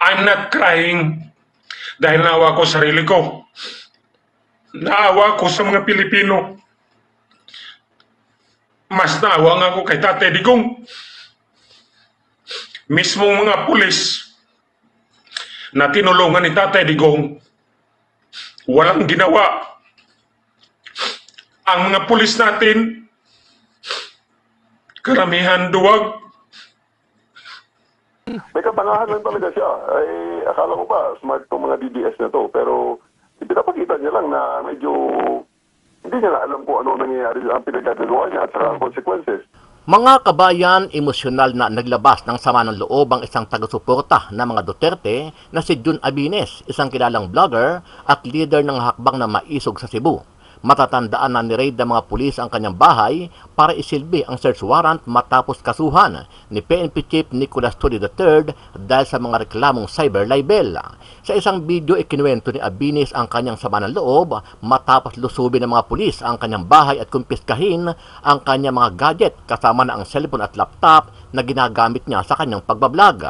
I'm not crying dahil naawa ko sarili ko. Naawa ko sa mga Pilipino. Mas naawa nga ako kay Tatay Digong. Mismong mga pulis na tinulungan ni Tatay Digong, walang ginawa. Ang mga pulis natin, karamihan duwag. May katangahan lang talaga siya. Ay, akala ko ba, smart itong mga DDS na to. Pero ipinapakita niya lang na medyo hindi niya na alam kung ano nangyayari ang pinagkagagawa niya at saka ang consequences. Mga kabayan, emosyonal na naglabas ng sama ng loob ang isang taga-suporta ng mga Duterte na si Jun Abines, isang kilalang vlogger at leader ng hakbang na maisog sa Cebu. Matatandaan na ni-raid ng mga pulis ang kanyang bahay para isilbi ang search warrant matapos kasuhan ni PNP Chief Nicolas Torre III dahil sa mga reklamong cyber libel. Sa isang video, ikinuwento ni Abines ang kanyang sama ng loob matapos lusubin ng mga pulis ang kanyang bahay at kumpiskahin ang kanyang mga gadget kasama na ang cellphone at laptop na ginagamit niya sa kanyang pagbablog.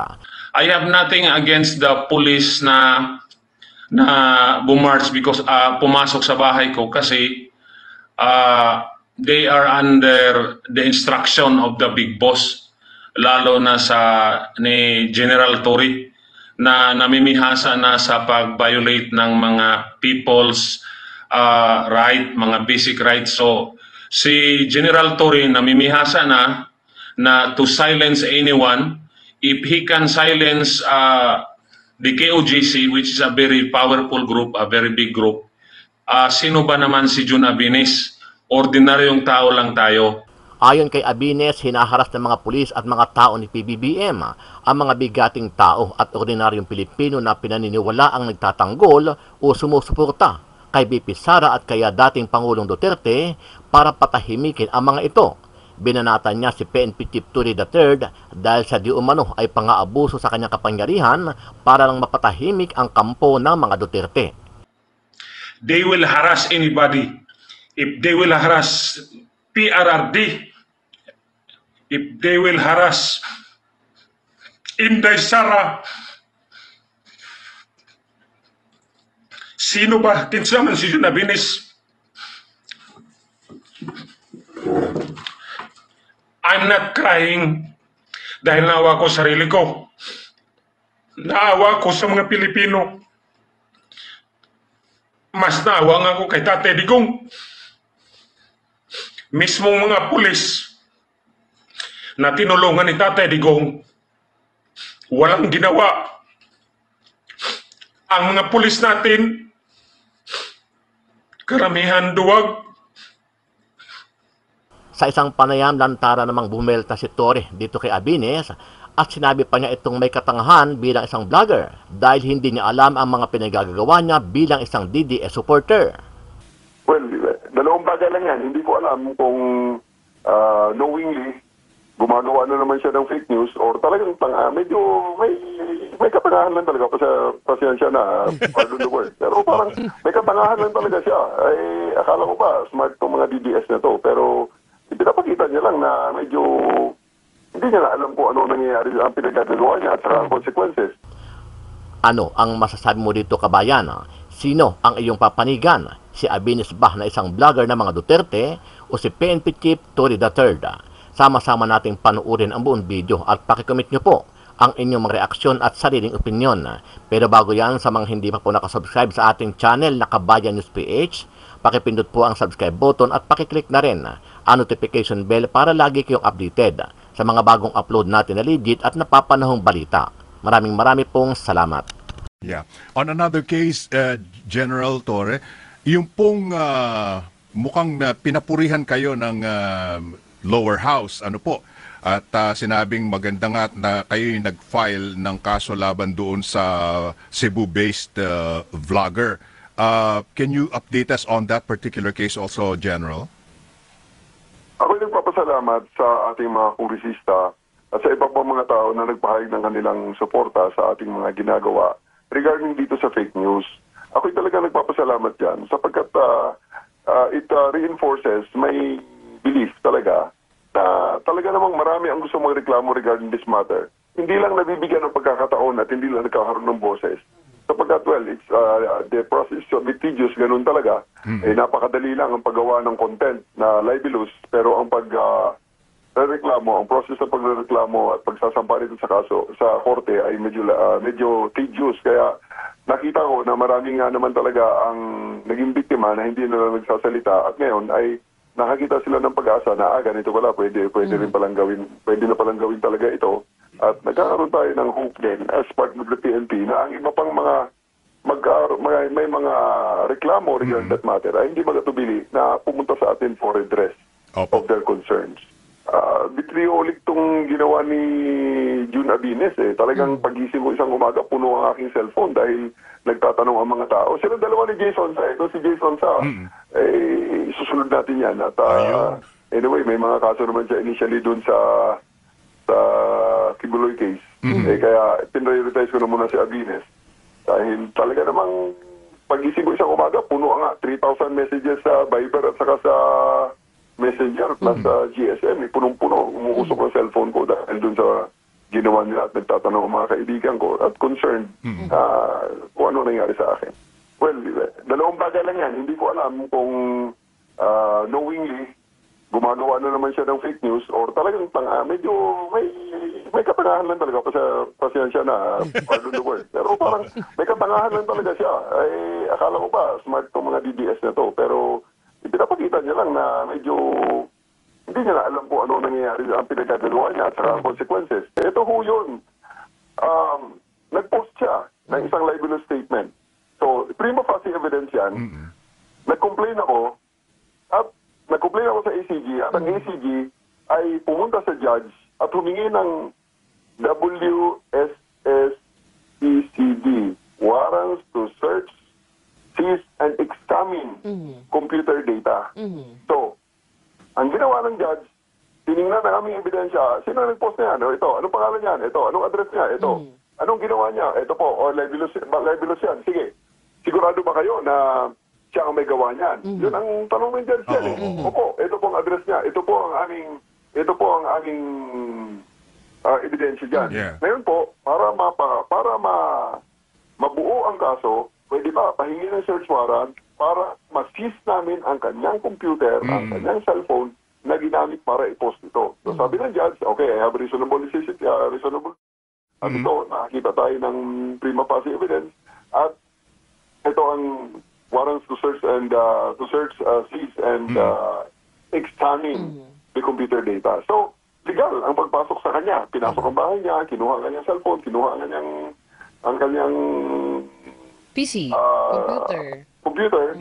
I have nothing against the police na bumarch because pumasok sa bahay ko kasi they are under the instruction of the big boss, lalo na sa ni General Torre na namimihasa na sa pag-violate ng mga people's right, mga basic rights. So si General Torre namimihasa na to silence anyone. If he can silence the KOJC, which is a very powerful group, a very big group, sino ba naman si Jun Abines? Ordinaryong tao lang tayo. Ayon kay Abines, hinaharas ng mga pulis at mga tao ni PBBM ang mga bigating tao at ordinaryong Pilipino na pinaniniwala ang nagtatanggol o sumusuporta kay BP Sara at kaya dating Pangulong Duterte para patahimikin ang mga ito. Binanatan niya si PNP Chief Torre III dahil sa di umano ay pang-aabuso sa kanyang kapangyarihan para lang mapatahimik ang kampo ng mga Duterte. They will harass anybody. If they will harass PRRD, if they will harass Inday Sara, sino ba? Kinsa man si Jun Abines? I'm not crying dahil naawa ko sarili ko. Naawa ko sa mga Pilipino. Mas naawa nga ako kay Tatay Digong. Mismong mga pulis na tinulungan ni Tatay Digong, walang ginawa. Ang mga pulis natin, karamihan duwag. Sa isang panayam, lantara namang bumelta si Torre dito kay Abines at sinabi pa niya itong may katangahan bilang isang vlogger dahil hindi niya alam ang mga pinagagagawa niya bilang isang DDS supporter. Well, dalawang bagay lang yan. Hindi ko alam kung knowingly gumagawa na naman siya ng fake news or talagang medyo may katangahan lang talaga. Pasensya na, pardon the word. Pero parang may katangahan lang talaga siya. Ay, akala ko ba, smart itong mga DDS na to. Pero ipinapakita niya lang na medyo hindi niya na alam kung ano nangyayari ang pinagkagagawa niya at saka ang consequences. Ano ang masasabi mo dito, kabayan? Sino ang iyong papanigan? Si Abines ba na isang vlogger ng mga Duterte o si PNP Chief Torre III? Sama-sama nating panuorin ang buong video at pakikomment nyo po ang inyong mga reaksyon at sariling opinyon. Pero bago yan, sa mga hindi pa po nakasubscribe sa ating channel na Kabayan News PH, pakipindot po ang subscribe button at pakiclick na rin ang notification bell para lagi kayong updated sa mga bagong upload natin na legit at napapanahong balita. Maraming pong salamat. Yeah. On another case, General Torre, yung pong mukhang pinapurihan kayo ng lower house, ano po? At sinabing maganda nga na kayo yung nag-file ng kaso laban doon sa Cebu-based vlogger. Can you update us on that particular case also, General? Ako nagpapasalamat sa ating mga kongresista at sa iba pang mga tao na nagpahayag ng kanilang suporta sa ating mga ginagawa regarding dito sa fake news. Ako'y talaga nagpapasalamat dyan sapagkat it reinforces my belief talaga na talaga namang marami ang gusto magreklamo regarding this matter. hindi lang nabibigyan ng pagkakataon at hindi lang nagkakaroon ng boses. Sapagkat, well, it's, the process of litigious, ganun talaga. Napakadali lang ang paggawa ng content na libelous, pero ang reklamo, ang process ng pagreklamo at pagsasampa nito sa kaso sa korte ay medyo tedious. Kaya nakita ko na marami nga naman talaga ang naging biktima na hindi na lang nagsasalita, at ngayon ay nakakita sila ng pag-asa na ganito pala, pwede rin palang gawin, pwede na palang gawin talaga ito. At nagkakaroon tayo ng hope din as part of the PNP na ang iba pang may mga reklamo regarding that matter ay hindi magatubili na pumunta sa atin for redress of their concerns. Vitriolic tong ginawa ni June Abines. Talagang pagising ko isang umaga, puno ang aking cellphone dahil nagtatanong ang mga tao. Sila dalawa ni Jason Sa. Ito si Jason Sa. Susunod natin yan. At anyway, may mga kaso naman siya initially dun sa Kibuloy case. Kaya pinrioritize ko na muna si Abines. Dahil talaga namang pagising ko isang umaga, puno nga 3,000 messages sa Viber at saka sa Messenger plus sa GSM. Punong-puno. Umuusok ang cellphone ko dahil dun sa ginawa nila at nagtatanong ang mga kaibigan ko at concerned kung ano nangyari sa akin. Well, dalawang bagay lang yan. Hindi ko alam kung knowingly gumagawa na naman siya ng fake news or talagang medyo may katangahan lang talaga. Pasensya na, pardon the word. Pero parang may katangahan lang talaga siya. Akala ko pa, smart itong mga DDS na to. Pero pinapakita niya lang na medyo hindi niya na alam kung ano nangyayari ang pinagkagawa niya at saka ang consequences. Ito ho yun. Nag-post siya ng isang libelous statement. So, prima facie evidence yan. Nag-complain ako sa ACG at ang ACG ay pumunta sa judge at humingi ng WSSECD, warrants to search, seize, and examine computer data. So, ang ginawa ng judge, tinignan na aming ebidensya. Sino nag-post na yan? Ito, anong pangalan niyan? Ito, anong address niya? Ito, anong ginawa niya? Ito po, libelous yan. Sige, sigurado ba kayo na siya ang may gawa niyan? Yun ang tanong ng judge yan. Opo, ito po ang address niya. Ito po ang aming ebidensya dyan. Yeah. Ngayon po, para mabuo ang kaso, pwede ba pahingi ng search warrant para ma-seize namin ang kanyang computer, ang kanyang cellphone na ginamit para i-post ito. So sabi ng judge, okay, I have reasonable necessity, at ito, nakakita tayo ng prima facie evidence, at ito ang warrants to search and seize and examine the computer data. So, legal ang pagpasok sa kanya. Pinasok ang bahay niya, kinuha ang kanyang cellphone, kinuha ang kanyang PC, computer,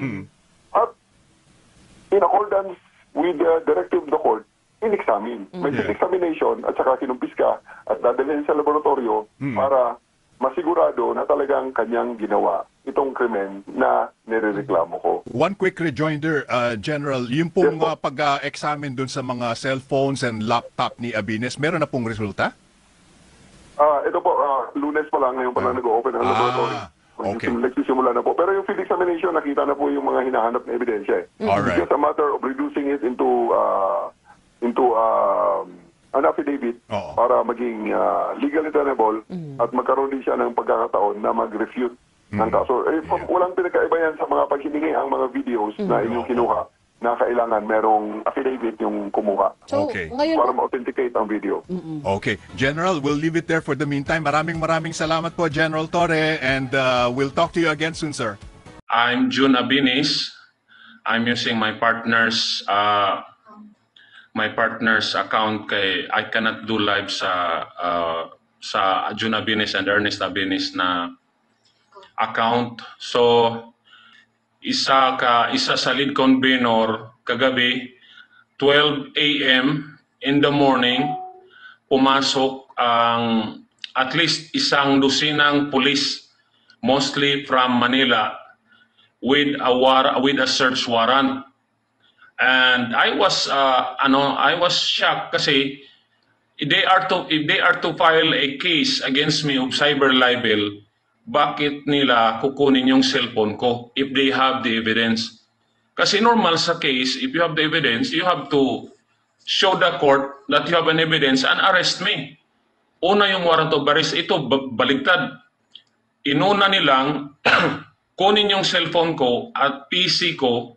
at in accordance with the directive of the court, in-examine. May examination at saka kinumpiska at dadalhin sa laboratorio para masigurado na talagang kanyang ginawa itong krimen na nirereklamo ko. One quick rejoinder, General, yung pong pag-examine dun sa mga cellphones and laptop ni Abines, meron na pong resulta? Ito po, Lunes pa lang, ngayon pa lang nag-open ang laboratory. Okay. Nagsisimula na po. Pero yung field examination, nakita na po yung mga hinahanap na ebidensya. Alright. It's just a matter of reducing it into an affidavit para maging legally tenable at magkaroon din siya ng pagkakataon na mag-refute ng kaso. Walang pinagkaiba yan sa mga paghiningi ang mga videos na inyong kinuha na kailangan merong affidavit yung kumuha. So, Okay. ngayon, Para ma-authenticate ang video. Okay. General, we'll leave it there for the meantime. Maraming salamat po, General Torre, and we'll talk to you again soon, sir. I'm June Abines. I'm using my partner's account kay I cannot do live sa June Abines and Ernest Abines na account. So isa sa lead convener kagabi 12 a.m. in the morning pumasok ang at least isang dosinang pulis, mostly from Manila, with a search warrant. And I was shocked kasi if they are to file a case against me of cyber libel, bakit nila kukunin yung cellphone ko if they have the evidence? Kasi normal sa case, if you have the evidence, you have to show the court that you have an evidence and arrest me. Una yung warrant of arrest, ito baligtad. Inuna nilang kunin yung cellphone ko at PC ko,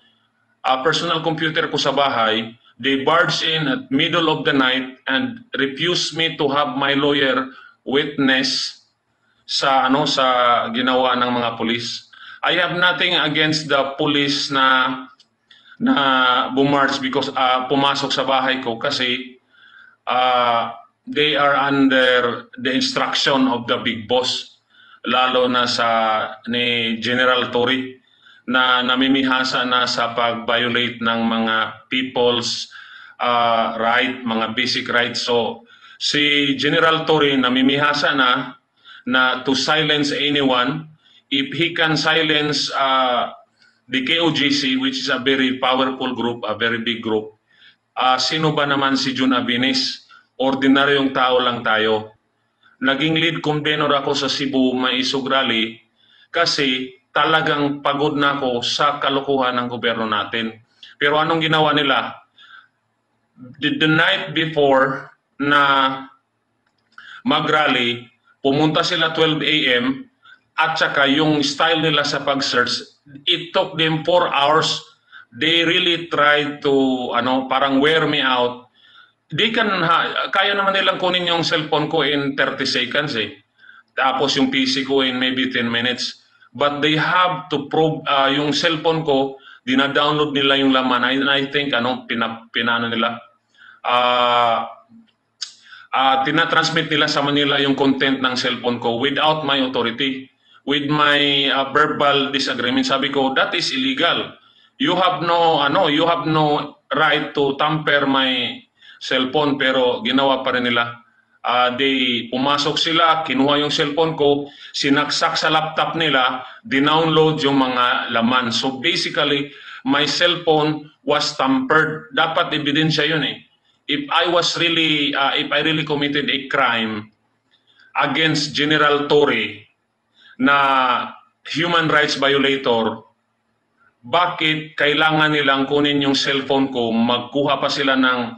personal computer ko sa bahay. They barged in at middle of the night and refused me to have my lawyer witness sa ginawa ng mga pulis. I have nothing against the police na bumarch because pumasok sa bahay ko kasi they are under the instruction of the big boss, lalo na ni General Torre na namimihasa na sa pag-violate ng mga people's right, mga basic rights. So si General Torre namimihasa na to silence anyone. If he can silence the KOJC, which is a very powerful group, a very big group, sino ba naman si Jun Abinis? Ordinaryong tao lang tayo. Naging lead convener ako sa Cebu Maisog Rally kasi talagang pagod na ako sa kalokohan ng gobyerno natin. Pero anong ginawa nila? The night before na mag-rally, pumunta sila 12 a.m. at saka yung style nila sa pag-search, it took them 4 hours. They really tried to parang wear me out. Kaya naman nilang kunin yung cellphone ko in 30 seconds eh. Tapos yung PC ko in maybe 10 minutes. But they have to probe yung cellphone ko, dina-download nila yung laman. I think pinano nila. Tinatransmit nila sa Manila yung content ng cellphone ko without my authority. With my verbal disagreement, sabi ko, that is illegal. You have no right to tamper my cellphone, pero ginawa pa rin nila. Pumasok sila, kinuha yung cellphone ko, sinaksak sa laptop nila, dinownload yung mga laman. So basically, my cellphone was tampered. Dapat ebidensya yun eh. If I really committed a crime against General Torre na human rights violator, bakit kailangan nilang kunin yung cellphone ko, magkuha pa sila ng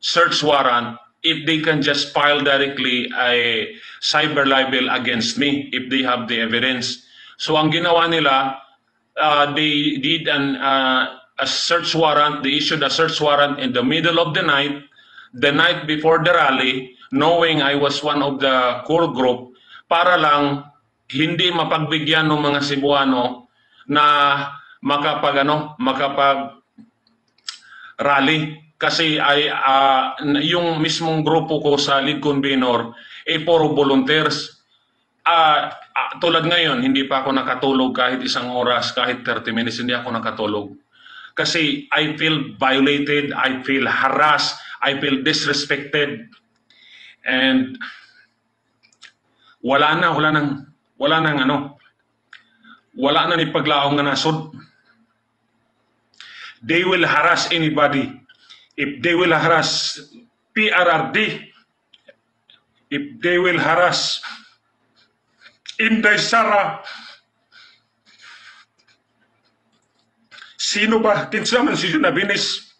search warrant if they can just file directly a cyber libel against me if they have the evidence. So ang ginawa nila, they did a search warrant, they issued a search warrant in the middle of the night before the rally, knowing I was one of the core group, para lang hindi mapagbigyan ng mga Cebuano na makapag-rally. Kasi yung mismong grupo ko sa lead convener, puro volunteers. Tulad ngayon, hindi pa ako nakatulog kahit 1 oras, kahit 30 minutes, hindi ako nakatulog. Kasi I feel violated, I feel harassed, I feel disrespected. And wala na ni paglaong nga nasod. They will harass anybody. If they will harass PRRD, if they will harass Inday Sara, sino ba? Kinsa man si Jun Abinis?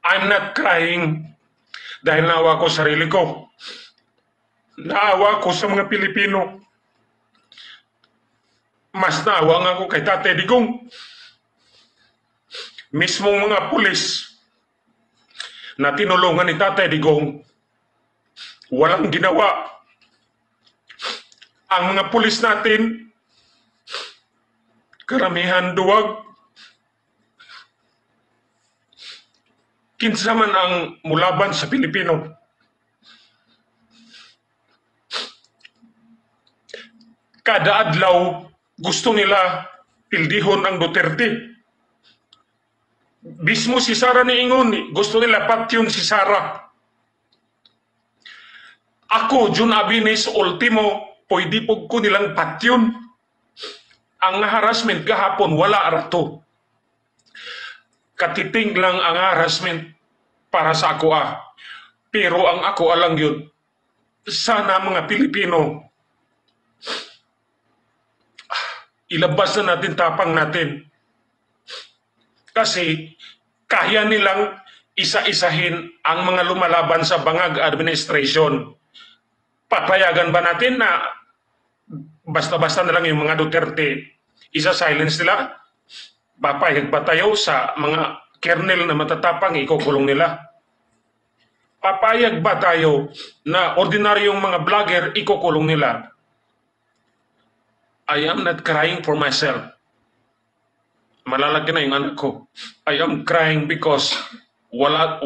I'm not crying dahil naawa ko sarili ko. Naawa ko sa mga Pilipino. Mas naawa nga ako kay Tatay Digong. Mismong mga pulis na tinulungan ni Tatay Digong, walang ginawa. Ang mga pulis natin, karamihan duwag. Kinsa man ang mulaban sa Pilipino. Kada adlaw, gusto nila pildihon ang Duterte. Mismo si Sara niingon, gusto nila patyon si Sara. Ako, Jun Abinis, ultimo, pwede po ko nilang patyon. Ang harassment gahapon, wala arato. Katiting lang ang harassment para sa ako Pero ang ako alang yun, sana mga Pilipino, ilabas na natin tapang natin. Kasi kaya nilang isa-isahin ang mga lumalaban sa bangag administration. Papayagan ba natin na basta-basta na lang yung mga Duterte, isa-silence nila? Papayag ba tayo sa mga kernel na matatapang, ikukulong nila? Papayag ba tayo na ordinaryong mga vlogger, ikukulong nila? I am not crying for myself. Malalaki na yung anak ko. I am crying because walang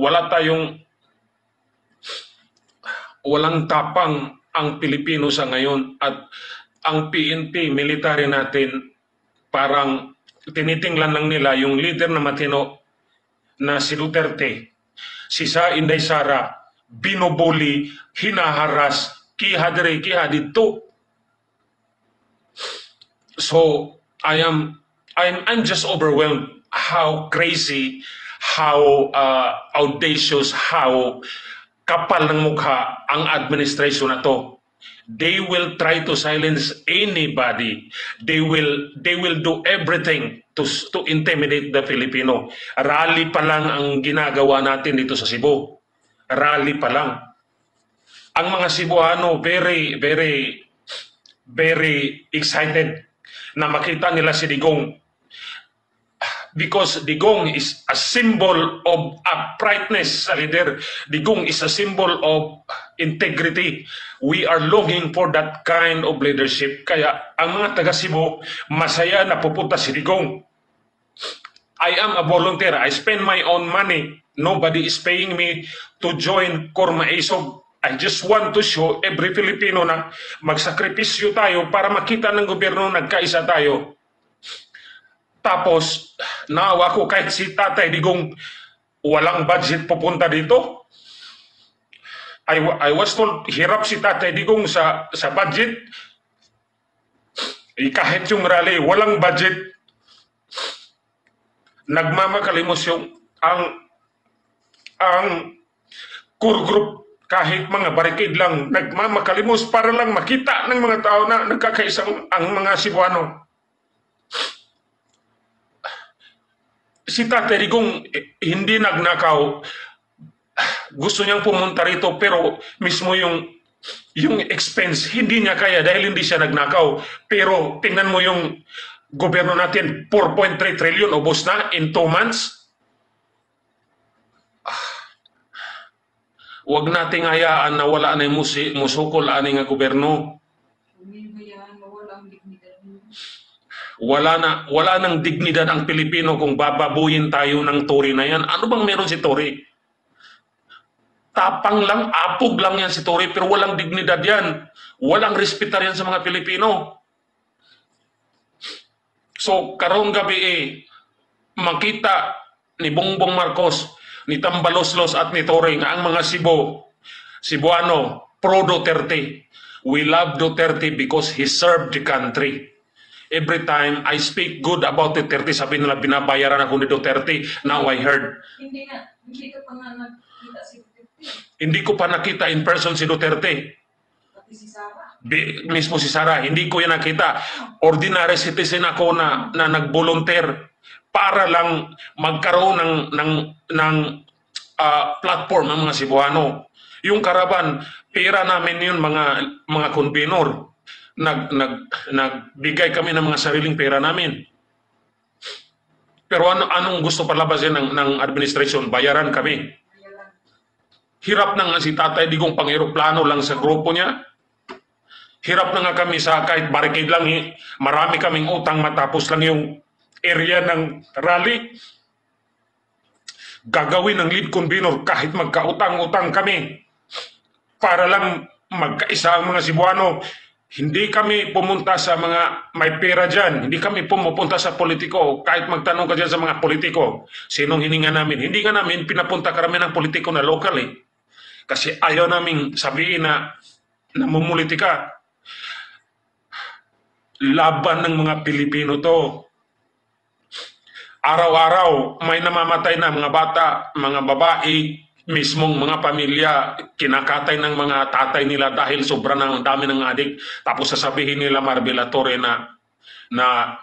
tapang ang Pilipino sa ngayon, at ang PNP, military natin, parang tinitinglan lang nila yung leader na matino na si Duterte. Si Inday Sara, binubuli, hinaharas, kihadre, kihadito. So, I'm just overwhelmed how crazy, how audacious, how kapal ng mukha ang administration na to. They will try to silence anybody. They will do everything to intimidate the Filipino. Rally pa lang ang ginagawa natin dito sa Cebu. Rally pa lang. Ang mga Cebuano very, very, very excited na makita nila si Digong. Because Digong is a symbol of uprightness sa leader. Digong is a symbol of integrity. We are longing for that kind of leadership. Kaya ang mga taga Cebu, masaya na pupunta si Digong. I am a volunteer. I spend my own money. Nobody is paying me to join Korma Isog. I just want to show every Filipino na magsakripisyo tayo para makita ng gobyerno nagkaisa tayo. Tapos, naawa ko kahit si Tatay Digong walang budget pupunta dito. I was told, hirap si Tatay Digong sa budget. Kahit yung rally, walang budget. Nagmamakalimos yung ang core group, kahit mga barricade lang, nagmamakalimos para lang makita ng mga tao na nagkakaisang ang mga Cebuano. Si Tatay Digong hindi nagnakaw. Gusto niyang pumunta rito pero mismo yung expense hindi niya kaya dahil hindi siya nagnakaw. Pero tingnan mo yung gobyerno natin, 4.3 trillion ubos na in 2 months. Huwag nating hayaan na wala na yung musukol ani nga gobyerno. Wala nang dignidad ang Pilipino kung bababuyin tayo ng Tory na yan. Ano bang meron si Tory? Tapang lang, apog lang yan si Tory, pero walang dignidad yan. Walang respetar yan sa mga Pilipino. So, karong gabi makita ni Bongbong Marcos, ni Tambaloslos at ni Tory nga ang mga Cebuano, pro Duterte. We love Duterte because he served the country. Every time I speak good about Duterte, sabi nila binabayaran ako ni Duterte. Now I heard. Hindi ka pa nga nakita si Duterte. Hindi ko pa nakita in person si Duterte. Pati si Sara. Mismo si Sara, hindi ko yan nakita. Ordinary citizen ako na nag-volunteer para lang magkaroon ng platform ng mga Cebuano. Yung karaban, pera namin yun mga convenor. Nagbigay kami ng mga sariling pera namin. Pero anong gusto palabasin ng administration? Bayaran kami. Hirap na nga si Tatay Digong pang-aeroplano lang sa grupo niya. Hirap na nga kami sa kahit barricade lang. Marami kaming utang matapos lang yung area ng rally. Gagawin ng lead convener kahit magkautang-utang kami para lang magkaisa ang mga Cebuano. Hindi kami pumunta sa mga may pera dyan. Hindi kami pumupunta sa politiko. Kahit magtanong ka dyan sa mga politiko, sinong hininga namin? Hindi nga namin pinapunta karami ng politiko na local Kasi ayaw namin sabihin na namumulitika. Laban ng mga Pilipino to. Araw-araw may namamatay na mga bata, mga babae, mismong mga pamilya, kinakatay ng mga tatay nila dahil sobrang dami ng adik. Tapos sasabihin nila Marbella Torre na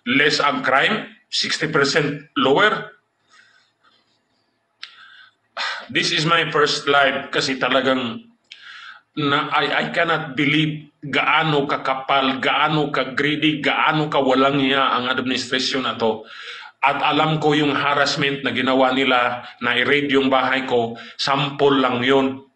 less ang crime, 60% lower. This is my first live kasi talagang I cannot believe gaano kakapal, gaano ka-greedy, gaano kawalang hiya ang administrasyon na to. At alam ko yung harassment na ginawa nila na i-raid yung bahay ko, sample lang yun.